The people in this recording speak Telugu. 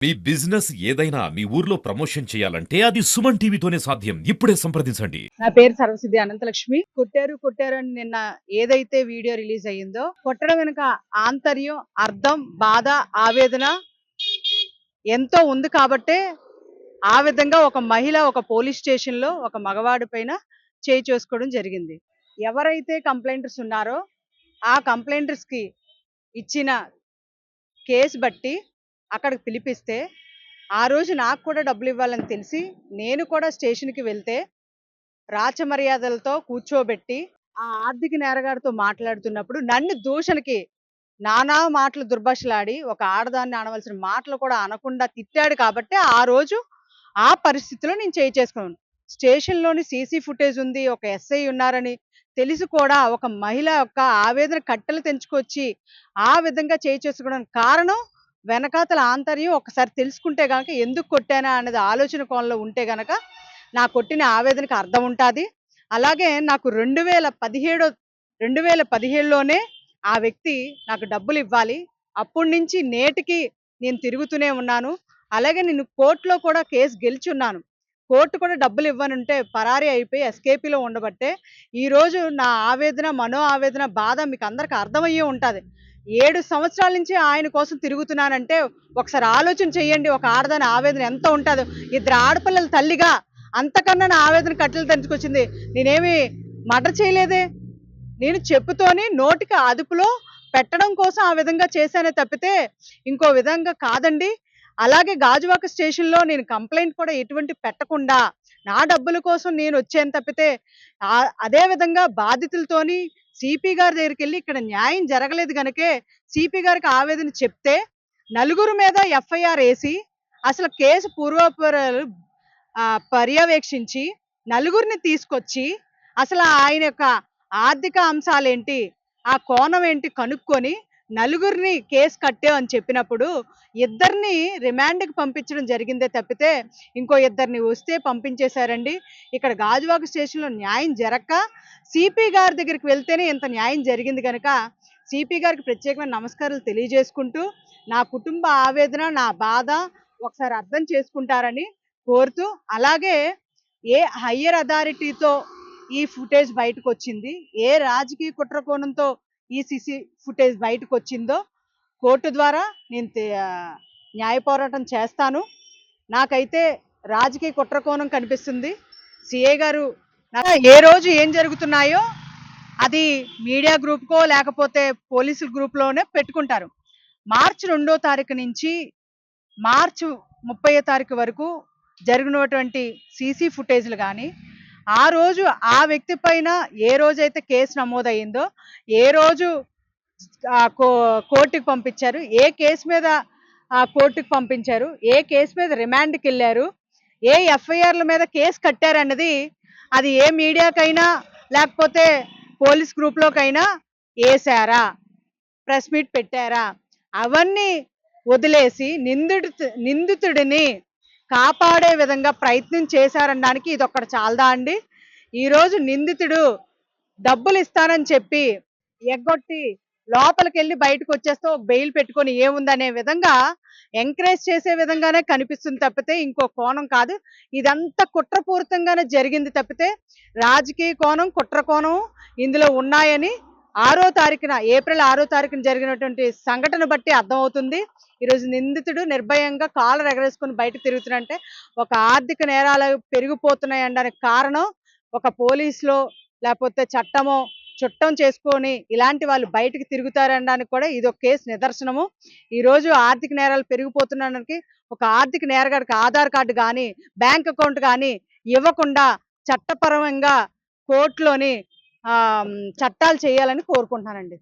మీ బిజినెస్ ఏదైనా మీ ఊర్లో ప్రమోషన్ చేయాలంటే అది సుమన్ టీవీతోనే సాధ్యం. ఇప్పుడే సంప్రదించండి. నా పేరు సర్వసిద్ధి అనంతలక్ష్మి. కొట్టారు అని నిన్న ఏదైతే వీడియో రిలీజ్ అయ్యిందో, కొట్టడం వెనుక ఆంతర్యం, అర్థం, బాధ, ఆవేదన ఎంతో ఉంది కాబట్టే ఆ విధంగా ఒక మహిళ ఒక పోలీస్ స్టేషన్ లో ఒక మగవాడి పైన చేయి చేసుకోవడం జరిగింది. ఎవరైతే కంప్లైంటర్స్ ఉన్నారో ఆ కంప్లైంటర్స్ కి ఇచ్చిన కేసు బట్టి అక్కడికి పిలిపిస్తే ఆ రోజు నాకు కూడా డబ్బులు ఇవ్వాలని తెలిసి నేను కూడా స్టేషన్కి వెళ్తే రాచమర్యాదలతో కూర్చోబెట్టి ఆ ఆర్థిక నేరగాడితో మాట్లాడుతున్నప్పుడు నన్ను దూషణకి నానా మాటలు దుర్భాషలాడి ఒక ఆడదాన్ని అనవలసిన మాటలు కూడా అనకుండా తిట్టాడు కాబట్టి ఆ రోజు ఆ పరిస్థితిలో నేను చేయి చేసుకున్నాను. స్టేషన్లోని సీసీ ఫుటేజ్ ఉంది, ఒక ఎస్ఐ ఉన్నారని తెలిసి కూడా ఒక మహిళ యొక్క ఆవేదన కట్టెలు తెంచుకొచ్చి ఆ విధంగా చేయి చేసుకోవడానికి కారణం వెనకాతల ఆంతర్యం ఒకసారి తెలుసుకుంటే గనక ఎందుకు కొట్టానా అనేది ఆలోచన కోణంలో ఉంటే గనక నా కొట్టిన ఆవేదనకి అర్థం ఉంటుంది. అలాగే నాకు 2017లోనే ఆ వ్యక్తి నాకు డబ్బులు ఇవ్వాలి. అప్పటి నుంచి నేటికి నేను తిరుగుతూనే ఉన్నాను. అలాగే నేను కోర్టులో కూడా కేసు గెలిచున్నాను. కోర్టు కూడా డబ్బులు ఇవ్వనుంటే పరారీ అయిపోయి ఎస్కేపీలో ఉండబట్టే ఈరోజు నా ఆవేదన, మనో ఆవేదన, బాధ మీకు అందరికి అర్థమయ్యే ఉంటుంది. 7 సంవత్సరాల నుంచి ఆయన కోసం తిరుగుతున్నానంటే ఒకసారి ఆలోచన చెయ్యండి. ఒక ఆడదాని ఆవేదన ఎంత ఉంటుందో. 2 ఆడపిల్లల తల్లిగా అంతకన్నా నా ఆవేదన కట్టెలు తెంచుకొచ్చింది. నేనేమి మర్డర్ చేయలేదే. నేను చెప్పుతోని నోటికి అదుపులో పెట్టడం కోసం ఆ విధంగా చేశానే తప్పితే ఇంకో విధంగా కాదండి. అలాగే గాజువాక స్టేషన్లో నేను కంప్లైంట్ కూడా ఎటువంటి పెట్టకుండా నా డబ్బుల కోసం నేను వచ్చాను తప్పితే అదే విధంగా బాధితులతోని సిపి గారి దగ్గరికి వెళ్ళి ఇక్కడ న్యాయం జరగలేదు కనుకే సిపి గారికి ఆవేదన చెప్తే నలుగురు మీద ఎఫ్ఐఆర్ వేసి అసలు కేసు పూర్వపరాలు పర్యవేక్షించి నలుగురిని తీసుకొచ్చి అసలు ఆయన యొక్క ఆర్థిక అంశాలేంటి, ఆ కోణం ఏంటి కనుక్కొని నలుగురిని కేసు కట్టామని చెప్పినప్పుడు ఇద్దరిని రిమాండ్కి పంపించడం జరిగిందే తప్పితే ఇంకో ఇద్దరిని వస్తే పంపించేశారండి. ఇక్కడ గాజువాక స్టేషన్లో న్యాయం జరగక సిపి గారి దగ్గరికి వెళ్తేనే ఇంత న్యాయం జరిగింది కనుక సిపి గారికి ప్రత్యేకమైన నమస్కారాలు తెలియజేసుకుంటూ నా కుటుంబ ఆవేదన, నా బాధ ఒకసారి అర్థం చేసుకుంటారని కోరుతూ, అలాగే ఏ హయ్యర్ అథారిటీతో ఈ ఫుటేజ్ బయటకు వచ్చింది, ఏ రాజకీయ కుట్ర కోణంతో ఈ సిసి ఫుటేజ్ బయటకు వచ్చిందో కోర్టు ద్వారా నేను న్యాయ పోరాటం చేస్తాను. నాకైతే రాజకీయ కుట్ర కోణం కనిపిస్తుంది. సిఐ గారు ఏ రోజు ఏం జరుగుతున్నాయో అది మీడియా గ్రూప్కో లేకపోతే పోలీసుల గ్రూప్లోనే పెట్టుకుంటారు. మార్చి 2వ తారీఖు నుంచి మార్చి 30వ తారీఖు వరకు జరిగినటువంటి సీసీ ఫుటేజ్లు కానీ ఆ రోజు ఆ వ్యక్తి పైన ఏ రోజైతే కేసు నమోదయ్యిందో, ఏ రోజు కోర్టుకు పంపించారు, ఏ కేసు మీద కోర్టుకు పంపించారు, ఏ కేసు మీద రిమాండ్కి వెళ్ళారు, ఏ ఎఫ్ఐఆర్ల మీద కేసు కట్టారన్నది అది ఏ మీడియాకైనా లేకపోతే పోలీస్ గ్రూప్లోకైనా వేసారా, ప్రెస్ మీట్ పెట్టారా, అవన్నీ వదిలేసి నిందితుడిని కాపాడే విధంగా ప్రయత్నం చేశారనడానికి ఇది ఒక్కటి చాలదా అండి? ఈరోజు నిందితుడు డబ్బులు ఇస్తానని చెప్పి ఎగ్గొట్టి లోపలికి వెళ్ళి బయటకు వచ్చేస్తే ఒక బెయిల్ పెట్టుకొని ఏముందనే విధంగా ఎంకరేజ్ చేసే విధంగానే కనిపిస్తుంది తప్పితే ఇంకో కోణం కాదు. ఇదంతా కుట్రపూరితంగానే జరిగింది తప్పితే రాజకీయ కోణం, కుట్ర కోణం ఇందులో ఉన్నాయని ఏప్రిల్ 6వ తారీఖున జరిగినటువంటి సంఘటన బట్టి అర్థమవుతుంది. ఈరోజు నిందితుడు నిర్భయంగా కాలర్ ఎగరేసుకొని బయట తిరుగుతున్నంటే ఒక ఆర్థిక నేరాలు పెరిగిపోతున్నాయనడానికి కారణం ఒక పోలీసులో లేకపోతే చట్టమో చుట్టం చేసుకొని ఇలాంటి వాళ్ళు బయటకు తిరుగుతారనడానికి కూడా ఇది ఒక కేసు నిదర్శనము. ఈరోజు ఆర్థిక నేరాలు పెరిగిపోతున్నానికి ఒక ఆర్థిక నేరగాడికి ఆధార్ కార్డు కానీ బ్యాంక్ అకౌంట్ కానీ ఇవ్వకుండా చట్టపరంగా కోర్టులోని చట్టాలు చేయాలని కోరుకుంటున్నానండి.